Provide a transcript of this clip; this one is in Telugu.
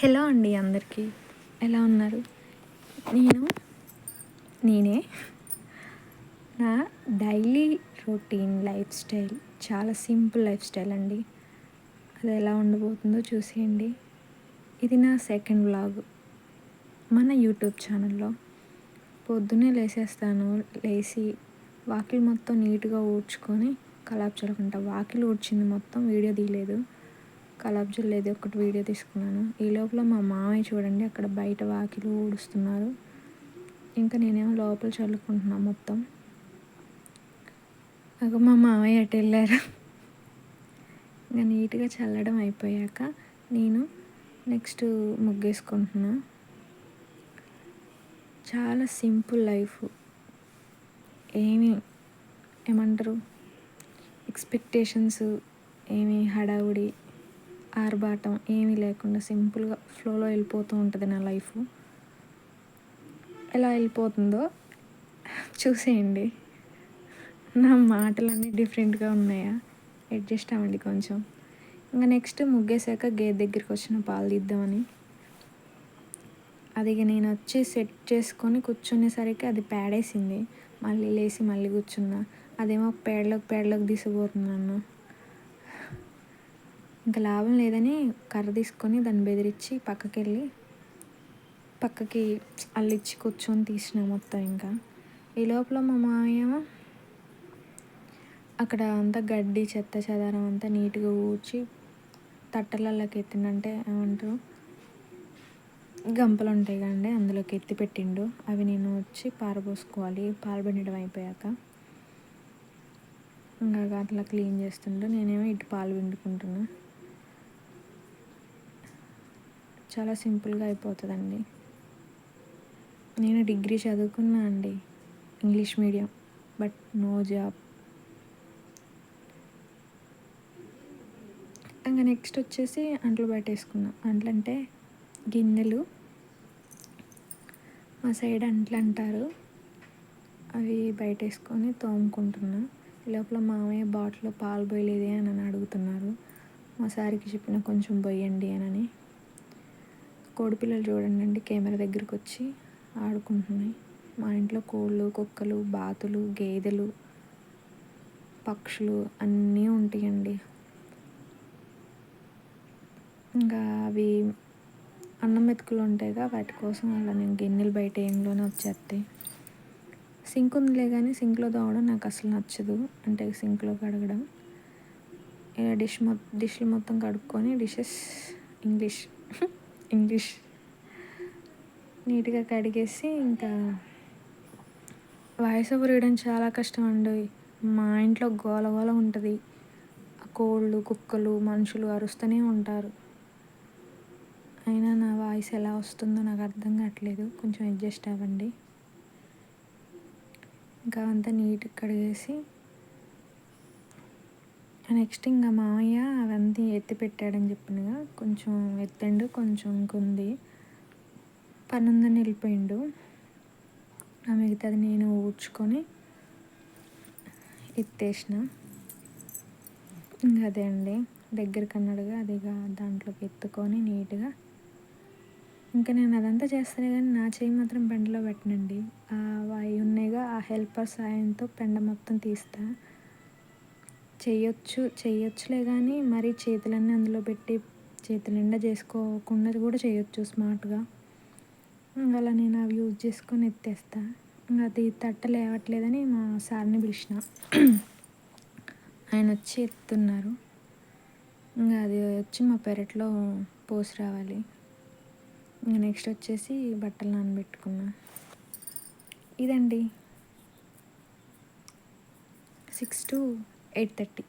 హలో అండి అందరికీ. ఎలా ఉన్నారు? నేనే నా డైలీ రొటీన్ లైఫ్ స్టైల్ చాలా సింపుల్ లైఫ్ స్టైల్ అండి. అది ఎలా ఉండబోతుందో చూసేయండి. ఇది నా సెకండ్ వ్లాగ్ మన యూట్యూబ్ ఛానల్లో. పొద్దున్నే లేచి వాకిలి మొత్తం నీట్గా ఊడ్చుకొని కలాప్ చల్లుకుంటా. వాకిలి ఊడ్చింది మొత్తం వీడియో తీయలేదు, కలాప్ జల్లేది ఒకటి వీడియో తీసుకున్నాను. ఈ లోపల మా మామయ్య చూడండి అక్కడ బయట వాకిలి ఊడుస్తున్నారు, ఇంకా నేనేమో లోపల చల్లుకుంటున్నాను మొత్తం. అగో మా మామయ్య అటు వెళ్ళారు. ఇంకా నీట్గా చల్లడం అయిపోయాక నేను నెక్స్ట్ ముగ్గేసుకుంటున్నా. చాలా సింపుల్ లైఫ్, ఏమంటారు ఎక్స్పెక్టేషన్స్, హడావుడి ఆర్భాటం ఏమీ లేకుండా సింపుల్గా ఫ్లోలో వెళ్ళిపోతూ ఉంటుంది నా లైఫ్. ఎలా వెళ్ళిపోతుందో చూసేయండి. నా మాటలన్నీ డిఫరెంట్గా ఉన్నాయా? అడ్జస్ట్ అవ్వండి కొంచెం. ఇంకా నెక్స్ట్ ముగ్గేసాక గేదె దగ్గరికి వచ్చిన పాలు తీద్దామని, అది నేను వచ్చి సెట్ చేసుకొని కూర్చునేసరికి అది పేడేసింది. మళ్ళీ లేచి మళ్ళీ కూర్చున్నా, అదేమో పేడలోకి తీసుకుపోతుంది నన్ను. ఇంకా లాభం లేదని కర్ర తీసుకొని దాన్ని బెదిరించి పక్కకి అల్లిచ్చి కూర్చొని తీసిన మొత్తం. ఇంకా ఈ లోపల మా మామయ్య అక్కడ అంతా గడ్డి చెత్త చెదారం అంతా నీట్గా ఊడ్చి తట్టలలోకి ఎత్తిండంటే ఏమంటారు గంపలు ఉంటాయి కదండి, అందులోకి ఎత్తి పెట్టిండు. అవి నేను వచ్చి పారబోసుకోవాలి పాలు పిండడం అయిపోయాక. ఇంకా అట్లా క్లీన్ చేస్తుంటే నేనేమో ఇటు పాలు పిండుకుంటున్నా. చాలా సింపుల్గా అయిపోతుందండి. నేను డిగ్రీ చదువుకున్నా అండి, English medium, but no job. ఇంకా నెక్స్ట్ వచ్చేసి అంట్లు పెట్టేసుకున్నా. అంట్లు అంటే గిన్నెలు, మా సైడ్ అంట్లు అంటారు. అవి బయట వేసుకొని తోముకుంటున్నా. ఈ లోపల మామయ్య బాటిల్లో పాలు పోయలేదే అని అడుగుతున్నారు. మా సారికి చెప్పిన కొంచెం పోయండి అని. కోడిపిల్లలు చూడండి కెమెరా దగ్గరికి వచ్చి ఆడుకుంటున్నాయి. మా ఇంట్లో కోళ్ళు, కుక్కలు, బాతులు, గేదెలు, పక్షులు అన్నీ ఉంటాయండి. ఇంకా అవి అన్నం మెతుకులు ఉంటాయిగా, వాటి కోసం అలా నేను గిన్నెలు బయట ఏంలోనే వచ్చేస్తాయి. సింక్ ఉందిలే కానీ సింక్లో తోమడం నాకు అసలు నచ్చదు, అంటే సింక్లో కడగడం. డిష్లు మొత్తం కడుక్కొని ఇంగ్లీష్ నీట్గా కడిగేసి, ఇంకా వాయిస్ ఓవర్ వేయడం చాలా కష్టం అండి. మా ఇంట్లో గోల ఉంటుంది, కోళ్ళు, కుక్కలు, మనుషులు అరుస్తూనే ఉంటారు. అయినా నా వాయిస్ ఎలా వస్తుందో నాకు అర్థం కావట్లేదు, కొంచెం అడ్జస్ట్ అవ్వండి. ఇంకా అంతా నీట్గా కడిగేసి నెక్స్ట్ ఇంకా మామయ్య అవంతా ఎత్తి పెట్టాడని చెప్పినగా కొంచెం ఎత్తండు, కొంచెం ఇంకొంది పని ఉందని వెళ్ళిపోయిండు. ఆ మిగతాది నేను ఊడ్చుకొని ఎత్తేసిన. ఇంకా అదే అండి దగ్గరికి అన్నాడుగా, అదిగా దాంట్లోకి ఎత్తుకొని నీట్గా. ఇంకా నేను అదంతా చేస్తానే కానీ నా చేయి మాత్రం పెండలో పెట్టనండి. అవి ఉన్నాయిగా, ఆ హెల్పర్ సాయంతో పెండ మొత్తం తీస్తా. చెయ్యొచ్చులే కానీ మరీ చేతులన్నీ అందులో పెట్టి చేతుల నిండా చేసుకోకుండా కూడా చేయొచ్చు స్మార్ట్గా. అలా నేను అవి యూజ్ చేసుకొని ఎత్తేస్తా. అది తట్ట లేవట్లేదని మా సార్ని పిలిచిన, ఆయన వచ్చి ఎత్తున్నారు. ఇంకా అది వచ్చి మా పెరట్లో పోసి రావాలి. ఇంకా నెక్స్ట్ వచ్చేసి బట్టలు నానబెట్టుకున్నా. ఇదండి 6 to 8:30.